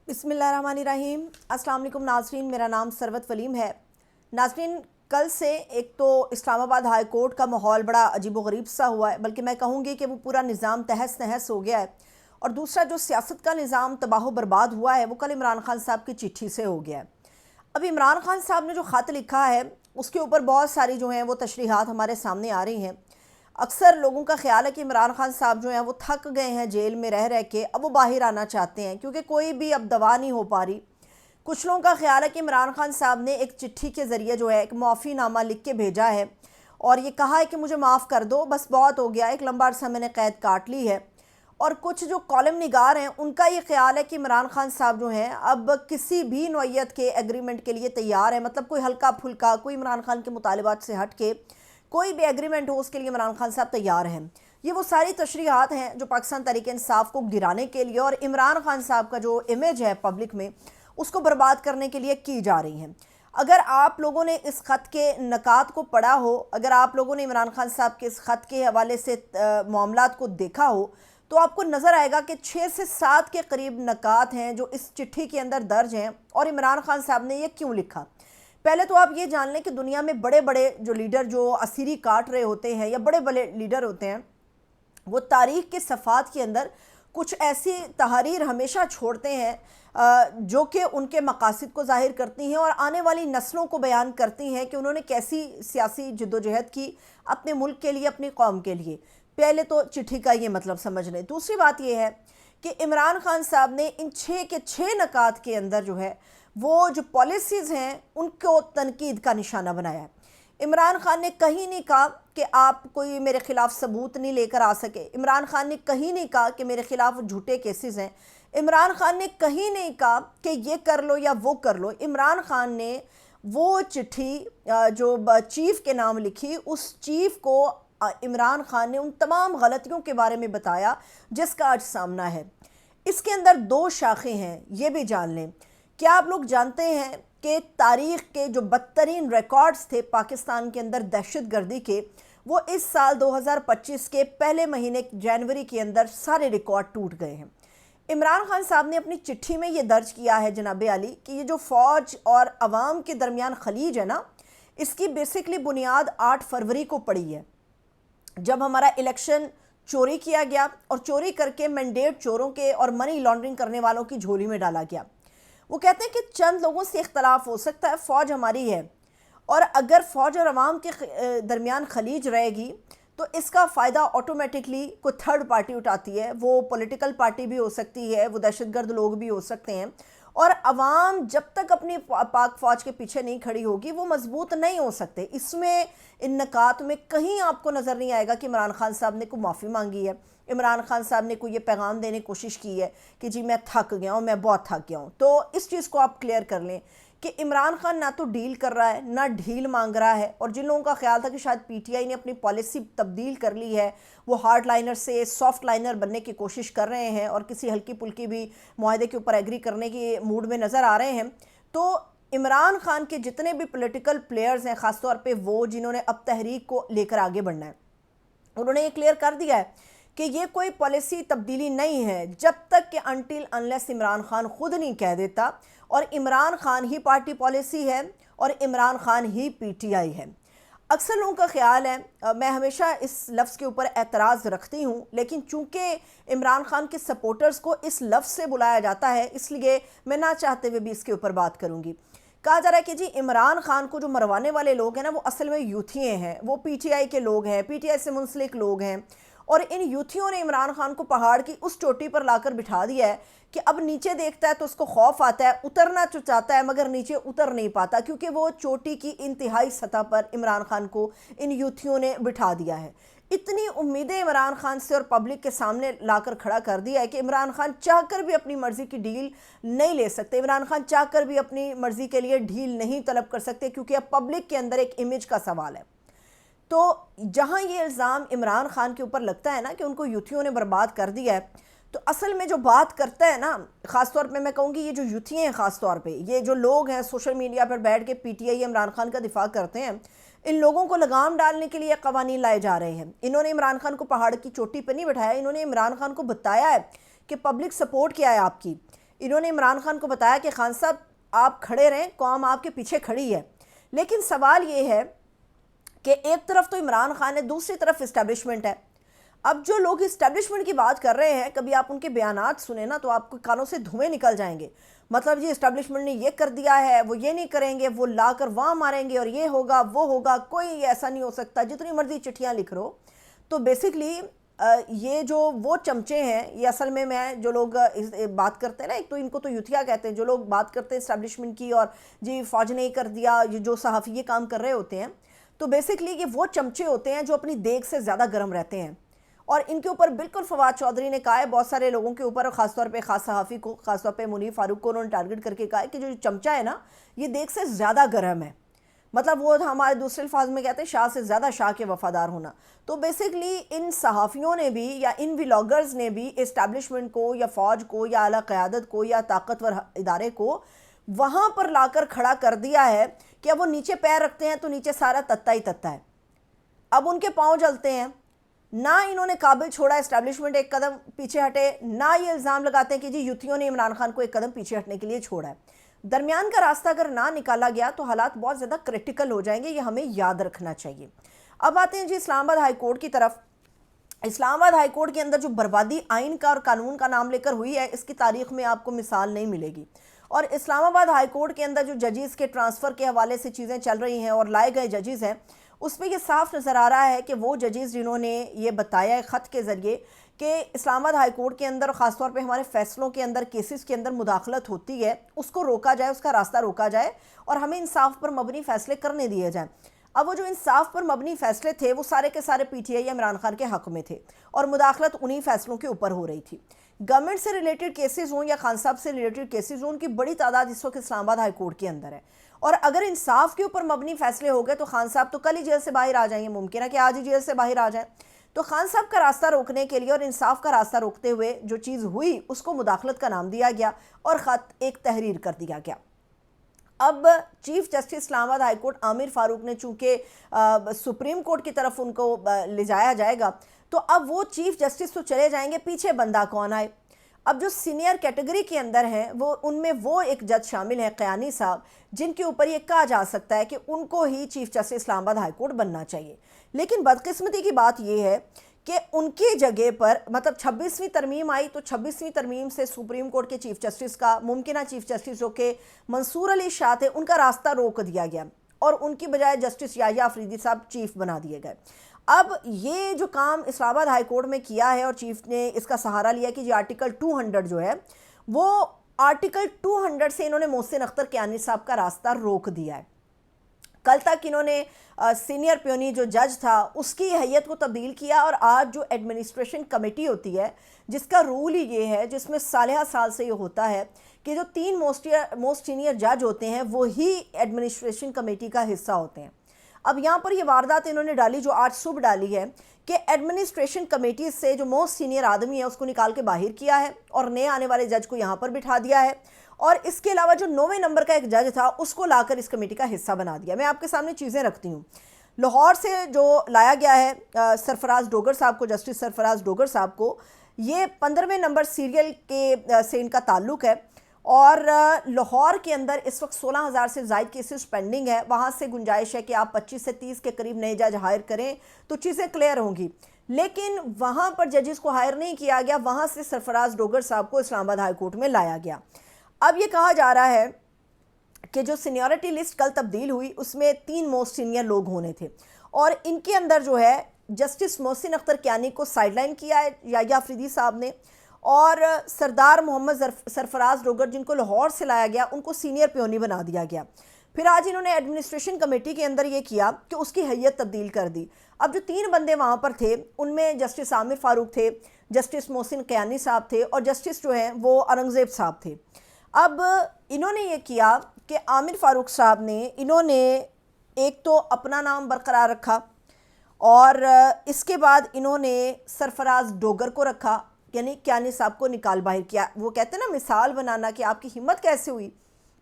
بسم اللہ الرحمن الرحیم۔ السلام علیکم ناظرین، میرا نام ثروت ولیم ہے۔ ناظرین، کل سے ایک تو اسلام آباد ہائی کورٹ کا ماحول بڑا عجیب و غریب سا ہوا ہے، بلکہ میں کہوں گی کہ وہ پورا نظام تہس نہس ہو گیا ہے، اور دوسرا جو سیاست کا نظام تباہ و برباد ہوا ہے وہ کل عمران خان صاحب کی چٹھی سے ہو گیا ہے۔ اب عمران خان صاحب نے جو خط لکھا ہے اس کے اوپر بہت ساری جو ہیں وہ تشریحات ہمارے سامنے آ رہی ہیں۔ اکثر لوگوں کا خیال ہے کہ عمران خان صاحب جو ہیں وہ تھک گئے ہیں جیل میں رہ کے، اب وہ باہر آنا چاہتے ہیں کیونکہ کوئی بھی اب دوا نہیں ہو پا رہی۔ کچھ لوگوں کا خیال ہے کہ عمران خان صاحب نے ایک چٹھی کے ذریعے جو ہے ایک معافی نامہ لکھ کے بھیجا ہے اور یہ کہا ہے کہ مجھے معاف کر دو، بس بہت ہو گیا، ایک لمبا عرصہ میں نے قید کاٹ لی ہے۔ اور کچھ جو کالم نگار ہیں ان کا یہ خیال ہے کہ عمران خان صاحب جو ہیں اب کسی بھی نوعیت کے ایگریمنٹ کے لیے تیار ہیں، مطلب کوئی ہلکا پھلکا، کوئی عمران خان کے مطالبات سے ہٹ کے کوئی بھی ایگریمنٹ ہو اس کے لیے عمران خان صاحب تیار ہیں۔ یہ وہ ساری تشریحات ہیں جو پاکستان تحریک انصاف کو گرانے کے لیے اور عمران خان صاحب کا جو امیج ہے پبلک میں اس کو برباد کرنے کے لیے کی جا رہی ہیں۔ اگر آپ لوگوں نے اس خط کے نکات کو پڑھا ہو، اگر آپ لوگوں نے عمران خان صاحب کے اس خط کے حوالے سے معاملات کو دیکھا ہو، تو آپ کو نظر آئے گا کہ 6 سے 7 کے قریب نکات ہیں جو اس چٹھی کے اندر درج ہیں، اور عمران خان صاحب نے یہ کیوں لکھا۔ پہلے تو آپ یہ جان لیں کہ دنیا میں بڑے بڑے جو لیڈر جو اسیری کاٹ رہے ہوتے ہیں یا بڑے بڑے لیڈر ہوتے ہیں، وہ تاریخ کے صفحات کے اندر کچھ ایسی تحریر ہمیشہ چھوڑتے ہیں جو کہ ان کے مقاصد کو ظاہر کرتی ہیں اور آنے والی نسلوں کو بیان کرتی ہیں کہ انہوں نے کیسی سیاسی جدوجہد کی اپنے ملک کے لیے، اپنی قوم کے لیے۔ پہلے تو چٹھی کا یہ مطلب سمجھ لیں۔ دوسری بات یہ ہے کہ عمران خان صاحب نے ان 6 کے 6 نکات کے اندر جو ہے وہ جو پالیسیز ہیں ان کو تنقید کا نشانہ بنایا ہے۔ عمران خان نے کہیں نہیں کہا کہ آپ کوئی میرے خلاف ثبوت نہیں لے کر آ سکے، عمران خان نے کہیں نہیں کہا کہ میرے خلاف جھوٹے کیسز ہیں، عمران خان نے کہیں نہیں کہا کہ یہ کر لو یا وہ کر لو۔ عمران خان نے وہ چٹھی جو چیف کے نام لکھی، اس چیف کو عمران خان نے ان تمام غلطیوں کے بارے میں بتایا جس کا آج سامنا ہے۔ اس کے اندر 2 شاخیں ہیں، یہ بھی جان لیں۔ کیا آپ لوگ جانتے ہیں کہ تاریخ کے جو بدترین ریکارڈز تھے پاکستان کے اندر دہشت گردی کے، وہ اس سال 2025 کے پہلے مہینے جنوری کے اندر سارے ریکارڈ ٹوٹ گئے ہیں۔ عمران خان صاحب نے اپنی چٹھی میں یہ درج کیا ہے جناب علی کہ یہ جو فوج اور عوام کے درمیان خلیج ہے نا، اس کی بیسکلی بنیاد 8 فروری کو پڑی ہے، جب ہمارا الیکشن چوری کیا گیا اور چوری کر کے مینڈیٹ چوروں کے اور منی لانڈرنگ کرنے والوں کی جھولی میں ڈالا گیا۔ وہ کہتے ہیں کہ چند لوگوں سے اختلاف ہو سکتا ہے، فوج ہماری ہے، اور اگر فوج اور عوام کے درمیان خلیج رہے گی تو اس کا فائدہ آٹومیٹکلی کوئی تھرڈ پارٹی اٹھاتی ہے۔ وہ پولیٹیکل پارٹی بھی ہو سکتی ہے، وہ دہشت گرد لوگ بھی ہو سکتے ہیں، اور عوام جب تک اپنی پاک فوج کے پیچھے نہیں کھڑی ہوگی وہ مضبوط نہیں ہو سکتے۔ اس میں ان نکات میں کہیں آپ کو نظر نہیں آئے گا کہ عمران خان صاحب نے کوئی معافی مانگی ہے، عمران خان صاحب نے کوئی یہ پیغام دینے کی کوشش کی ہے کہ جی میں تھک گیا ہوں، میں بہت تھک گیا ہوں۔ تو اس چیز کو آپ کلیئر کر لیں کہ عمران خان نہ تو ڈیل کر رہا ہے نہ ڈھیل مانگ رہا ہے، اور جن لوگوں کا خیال تھا کہ شاید پی ٹی آئی نے اپنی پالیسی تبدیل کر لی ہے، وہ ہارڈ لائنر سے سافٹ لائنر بننے کی کوشش کر رہے ہیں اور کسی ہلکی پلکی بھی معاہدے کے اوپر ایگری کرنے کی موڈ میں نظر آ رہے ہیں، تو عمران خان کے جتنے بھی پولیٹیکل پلیئرز ہیں، خاص طور پہ وہ جنہوں نے اب تحریک کو لے کر آگے بڑھنا ہے، انہوں نے یہ کلیئر کر دیا ہے کہ یہ کوئی پالیسی تبدیلی نہیں ہے جب تک کہ انٹل انلیس عمران خان خود نہیں کہہ دیتا، اور عمران خان ہی پارٹی پالیسی ہے اور عمران خان ہی پی ٹی آئی ہے۔ اکثر لوگوں کا خیال ہے، میں ہمیشہ اس لفظ کے اوپر اعتراض رکھتی ہوں، لیکن چونکہ عمران خان کے سپورٹرز کو اس لفظ سے بلایا جاتا ہے اس لیے میں نہ چاہتے ہوئے بھی اس کے اوپر بات کروں گی۔ کہا جا رہا ہے کہ جی عمران خان کو جو مروانے والے لوگ ہیں نا وہ اصل میں یوتھیے ہیں، وہ پی ٹی آئی کے لوگ ہیں، پی ٹی آئی سے منسلک لوگ ہیں، اور ان یوتھیوں نے عمران خان کو پہاڑ کی اس چوٹی پر لا کر بٹھا دیا ہے کہ اب نیچے دیکھتا ہے تو اس کو خوف آتا ہے، اترنا چاہتا ہے مگر نیچے اتر نہیں پاتا، کیونکہ وہ چوٹی کی انتہائی سطح پر عمران خان کو ان یوتھیوں نے بٹھا دیا ہے۔ اتنی امیدیں عمران خان سے اور پبلک کے سامنے لا کر کھڑا کر دیا ہے کہ عمران خان چاہ کر بھی اپنی مرضی کی ڈیل نہیں لے سکتے، عمران خان چاہ کر بھی اپنی مرضی کے لیے ڈھیل نہیں طلب کر سکتے، کیونکہ اب پبلک کے اندر ایک امیج کا سوال ہے۔ تو جہاں یہ الزام عمران خان کے اوپر لگتا ہے نا کہ ان کو یوتھیوں نے برباد کر دیا ہے، تو اصل میں جو بات کرتا ہے نا، خاص طور پہ میں کہوں گی یہ جو یوتھی ہیں، خاص طور پہ یہ جو لوگ ہیں سوشل میڈیا پر بیٹھ کے P T I Imran Khan کا دفاع کرتے ہیں، ان لوگوں کو لگام ڈالنے کے لیے قوانین لائے جا رہے ہیں۔ انہوں نے عمران خان کو پہاڑ کی چوٹی پہ نہیں بٹھایا، انہوں نے عمران خان کو بتایا ہے کہ پبلک سپورٹ کیا ہے آپ کی۔ انہوں نے عمران خان کو بتایا کہ خان صاحب آپ کھڑے رہیں، قوم آپ کے پیچھے کھڑی ہے. لیکن سوال یہ ہے کہ ایک طرف تو عمران خان ہے، دوسری طرف اسٹیبلشمنٹ ہے. اب جو لوگ اسٹیبلشمنٹ کی بات کر رہے ہیں، کبھی آپ ان کے بیانات سنیں نا تو آپ کے کانوں سے دھوئیں نکل جائیں گے. مطلب جی اسٹیبلشمنٹ نے یہ کر دیا ہے، وہ یہ نہیں کریں گے، وہ لا کر وہاں ماریں گے اور یہ ہوگا وہ ہوگا، کوئی ایسا نہیں ہو سکتا، جتنی مرضی چٹھیاں لکھ رہو. تو بیسکلی یہ جو وہ چمچے ہیں، یہ اصل میں جو لوگ بات کرتے ہیں نا، ایک تو ان کو تو یوتھیا کہتے ہیں، جو لوگ بات کرتے ہیں اسٹیبلشمنٹ کی اور جی فوج نے کر دیا، جو صحافی یہ کام کر رہے ہوتے ہیں، تو بیسکلی یہ وہ چمچے ہوتے ہیں جو اپنی دیگ سے زیادہ گرم رہتے ہیں. اور ان کے اوپر بالکل فواد چودھری نے کہا ہے، بہت سارے لوگوں کے اوپر، خاص طور پہ خاص صحافی کو، خاص طور پہ منیر فاروق کو انہوں نے ٹارگٹ کر کے کہا ہے کہ جو چمچہ ہے نا یہ دیگ سے زیادہ گرم ہے. مطلب وہ ہمارے دوسرے الفاظ میں کہتے ہیں شاہ سے زیادہ شاہ کے وفادار ہونا. تو بیسکلی ان صحافیوں نے بھی یا ان ولاگرز نے بھی اسٹیبلشمنٹ کو یا فوج کو یا اعلیٰ قیادت کو یا طاقتور ادارے کو وہاں پر لا کر کھڑا کر دیا ہے کہ اب وہ نیچے پیر رکھتے ہیں تو نیچے سارا تتا ہی تتا ہے. اب ان کے پاؤں جلتے ہیں. نہ انہوں نے قابل چھوڑا اسٹیبلشمنٹ ایک قدم پیچھے ہٹے، نہ یہ الزام لگاتے ہیں کہ جی یوتھیوں نے عمران خان کو ایک قدم پیچھے ہٹنے کے لیے چھوڑا ہے. درمیان کا راستہ اگر نہ نکالا گیا تو حالات بہت زیادہ کرٹیکل ہو جائیں گے، یہ ہمیں یاد رکھنا چاہیے. اب آتے ہیں جی اسلام آباد ہائی کورٹ کی طرف. اسلام آباد ہائی کورٹ کے اندر جو بربادی آئین کا اور قانون کا نام لے کر ہوئی ہے، اس کی تاریخ میں آپ کو مثال نہیں ملے گی. اور اسلام آباد ہائی کورٹ کے اندر جو ججز کے ٹرانسفر کے حوالے سے چیزیں چل رہی ہیں اور لائے گئے ججز ہیں، اس میں یہ صاف نظر آ رہا ہے کہ وہ ججز جنہوں نے یہ بتایا ہے خط کے ذریعے کہ اسلام آباد ہائی کورٹ کے اندر، خاص طور پہ ہمارے فیصلوں کے اندر، کیسز کے اندر مداخلت ہوتی ہے، اس کو روکا جائے، اس کا راستہ روکا جائے اور ہمیں انصاف پر مبنی فیصلے کرنے دیے جائیں. اب وہ جو انصاف پر مبنی فیصلے تھے وہ سارے کے سارے پی ٹی آئی یا عمران خان کے حق میں تھے اور مداخلت انہی فیصلوں کے اوپر ہو رہی تھی. گورنمنٹ سے ریلیٹڈ کیسز ہوں یا خان صاحب سے ریلیٹڈ کیسز ہوں، ان کی بڑی تعداد اس وقت اسلام آباد ہائی کورٹ کے اندر ہے. اور اگر انصاف کے اوپر مبنی فیصلے ہو گئے تو خان صاحب تو کل ہی جیل سے باہر آ جائیں گے، ممکن ہے کہ آج ہی جیل سے باہر آ جائیں. تو خان صاحب کا راستہ روکنے کے لیے اور انصاف کا راستہ روکتے ہوئے جو چیز ہوئی اس کو مداخلت کا نام دیا گیا اور خط ایک تحریر کر دیا گیا. اب چیف جسٹس اسلام آباد ہائی کورٹ عامر فاروق نے چونکہ سپریم کورٹ کی طرف ان کو لے جایا جائے گا، تو اب وہ چیف جسٹس تو چلے جائیں گے، پیچھے بندہ کون آئے؟ اب جو سینئر کیٹیگری کے اندر ہیں وہ ان میں وہ ایک جج شامل ہیں قیانی صاحب، جن کے اوپر یہ کہا جا سکتا ہے کہ ان کو ہی چیف جسٹس اسلام آباد ہائی کورٹ بننا چاہیے. لیکن بدقسمتی کی بات یہ ہے کہ ان کی جگہ پر مطلب 26ویں ترمیم آئی تو 26ویں ترمیم سے سپریم کورٹ کے چیف جسٹس کا ممکنہ چیف جسٹس جو کہ منصور علی شاہ تھے، ان کا راستہ روک دیا گیا اور ان کی بجائے جسٹس یحییٰ آفریدی صاحب چیف بنا دیے گئے. اب یہ جو کام اسلام آباد ہائی کورٹ میں کیا ہے اور چیف نے اس کا سہارا لیا کہ یہ آرٹیکل 200 جو ہے وہ آرٹیکل 200 سے انہوں نے محسن اختر کیانی صاحب کا راستہ روک دیا ہے. کل تک انہوں نے سینئر پیونی جو جج تھا اس کی حیثیت کو تبدیل کیا اور آج جو ایڈمنسٹریشن کمیٹی ہوتی ہے جس کا رول ہی یہ ہے، جس میں سالہ سال سے یہ ہوتا ہے کہ جو 3 موسٹ سینئر جج ہوتے ہیں وہی ایڈمنسٹریشن کمیٹی کا حصہ ہوتے ہیں. اب یہاں پر یہ واردات انہوں نے ڈالی جو آج صبح ڈالی ہے کہ ایڈمنسٹریشن کمیٹی سے جو موسٹ سینئر آدمی ہے اس کو نکال کے باہر کیا ہے اور نئے آنے والے جج کو یہاں پر بٹھا دیا ہے، اور اس کے علاوہ جو 9ویں نمبر کا ایک جج تھا اس کو لا کر اس کمیٹی کا حصہ بنا دیا. میں آپ کے سامنے چیزیں رکھتی ہوں. لاہور سے جو لایا گیا ہے سرفراز ڈوگر صاحب کو، جسٹس سرفراز ڈوگر صاحب کو، یہ 15ویں نمبر سیریل کے سے ان کا تعلق ہے اور لاہور کے اندر اس وقت 16,000 سے زائد کیسز پینڈنگ ہے. وہاں سے گنجائش ہے کہ آپ 25 سے 30 کے قریب نئے جج ہائر کریں تو چیزیں کلیئر ہوں گی. لیکن وہاں پر ججز کو ہائر نہیں کیا گیا، وہاں سے سرفراز ڈوگر صاحب کو اسلام آباد ہائی کورٹ میں لایا گیا. اب یہ کہا جا رہا ہے کہ جو سینیورٹی لسٹ کل تبدیل ہوئی اس میں 3 موسٹ سینئر لوگ ہونے تھے اور ان کے اندر جو ہے جسٹس محسن اختر کیانی کو سائیڈ لائن کیا ہے یحییٰ آفریدی صاحب نے، اور سردار محمد سرفراز ڈوگر جن کو لاہور سے لایا گیا ان کو سینئر پیونی بنا دیا گیا. پھر آج انہوں نے ایڈمنسٹریشن کمیٹی کے اندر یہ کیا کہ اس کی حیثیت تبدیل کر دی. اب جو 3 بندے وہاں پر تھے ان میں جسٹس عامر فاروق تھے، جسٹس محسن کیانی صاحب تھے اور جسٹس جو ہیں وہ اورنگزیب صاحب تھے. اب انہوں نے یہ کیا کہ عامر فاروق صاحب نے انہوں نے ایک تو اپنا نام برقرار رکھا اور اس کے بعد انہوں نے سرفراز ڈوگر کو رکھا، یعنی کیانی صاحب کو نکال باہر کیا. وہ کہتے ہیں نا مثال بنانا کہ آپ کی ہمت کیسے ہوئی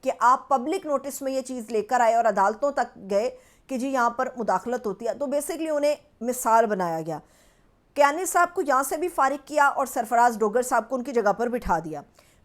کہ آپ پبلک نوٹس میں یہ چیز لے کر آئے اور عدالتوں تک گئے کہ جی یہاں پر مداخلت ہوتی ہے. تو بیسکلی انہیں مثال بنایا گیا. کیانی صاحب کو یہاں سے بھی فارغ کیا اور سرفراز ڈوگر صاحب کو ان کی جگہ پر بٹھا دیا.